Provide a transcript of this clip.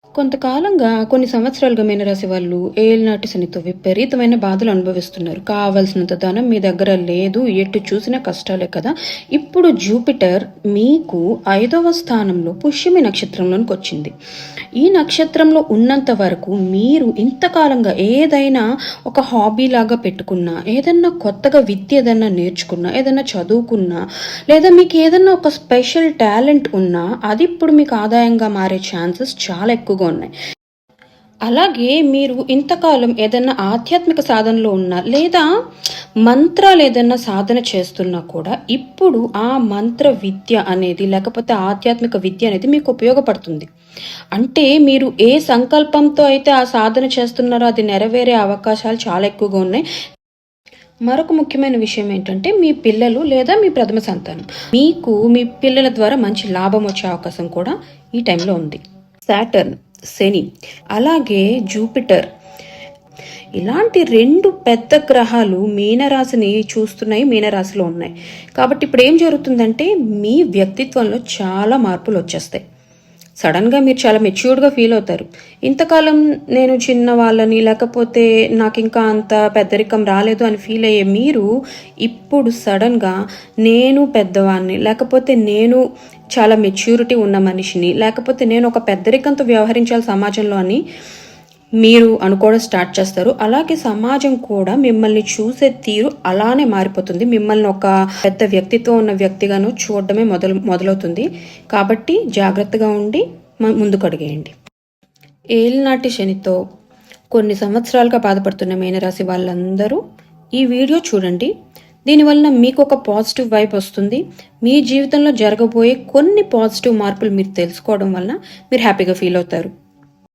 కొంతకాలంగా కొన్ని సంవత్సరాలుగా మీనరాశి వాళ్ళు ఏలినాటి శనితో విపరీతమైన బాధలు అనుభవిస్తున్నారు. కావలసినంత ధనం మీ దగ్గర లేదు, ఎటు చూసినా కష్టాలే కదా. ఇప్పుడు జూపిటర్ మీకు 5వ స్థానంలో పుష్యమి నక్షత్రంలోనికి వచ్చింది. ఈ నక్షత్రంలో ఉన్నంత వరకు మీరు ఇంతకాలంగా ఏదైనా ఒక హాబీ లాగా పెట్టుకున్నా, ఏదన్నా కొత్తగా విద్య ఏదన్నా నేర్చుకున్నా, ఏదన్నా చదువుకున్నా, లేదా మీకు ఏదన్నా ఒక స్పెషల్ టాలెంట్ ఉన్నా అది ఇప్పుడు మీకు ఆదాయంగా మారే ఛాన్సెస్ చాలా ఎక్కువగా ఉన్నాయి. అలాగే మీరు ఇంతకాలం ఏదన్నా ఆధ్యాత్మిక సాధనలో ఉన్నా, లేదా మంత్రాలు ఏదన్నా సాధన చేస్తున్నా కూడా ఇప్పుడు ఆ మంత్ర విద్య అనేది, లేకపోతే ఆధ్యాత్మిక విద్య అనేది మీకు ఉపయోగపడుతుంది. అంటే మీరు ఏ సంకల్పంతో అయితే ఆ సాధన చేస్తున్నారో అది నెరవేరే అవకాశాలు చాలా ఎక్కువగా ఉన్నాయి. మరొక ముఖ్యమైన విషయం ఏంటంటే మీ పిల్లలు లేదా మీ ప్రథమ సంతానం, మీకు మీ పిల్లల ద్వారా మంచి లాభం వచ్చే అవకాశం కూడా ఈ టైంలో ఉంది. సాటర్న్, శని, అలాగే జూపిటర్ ఇలాంటి 2 పెద్ద గ్రహాలు మీనరాశిని చూస్తున్నాయి, మీనరాశిలో ఉన్నాయి. కాబట్టి ఇప్పుడు ఏం జరుగుతుందంటే మీ వ్యక్తిత్వంలో చాలా మార్పులు వచ్చేస్తాయి. సడన్గా మీరు చాలా మెచ్యూర్డ్గా ఫీల్ అవుతారు. ఇంతకాలం నేను చిన్న వాళ్ళని, లేకపోతే నాకు ఇంకా అంత పెద్దరికం రాలేదు అని ఫీల్ అయ్యే మీరు ఇప్పుడు సడన్గా నేను పెద్దవాడిని, లేకపోతే నేను చాలా మెచ్యూరిటీ ఉన్న మనిషిని, లేకపోతే నేను ఒక పెద్దరికంతో వ్యవహరించాలి సమాజంలో అని మీరు అనుకోవడం స్టార్ట్ చేస్తారు. అలాగే సమాజం కూడా మిమ్మల్ని చూసే తీరు అలానే మారిపోతుంది. మిమ్మల్ని ఒక పెద్ద వ్యక్తిత్వం ఉన్న వ్యక్తిగాను చూడడమే మొదలవుతుంది. కాబట్టి జాగ్రత్తగా ఉండి ముందుకు అడిగేయండి. ఏలినాటి శనితో కొన్ని సంవత్సరాలుగా బాధపడుతున్న మీనరాశి వాళ్ళందరూ ఈ వీడియో చూడండి. దీనివల్ల మీకు ఒక పాజిటివ్ వైబ్ వస్తుంది. మీ జీవితంలో జరగబోయే కొన్ని పాజిటివ్ మార్పులు మీరు తెలుసుకోవడం వల్ల మీరు హ్యాపీగా ఫీల్ అవుతారు.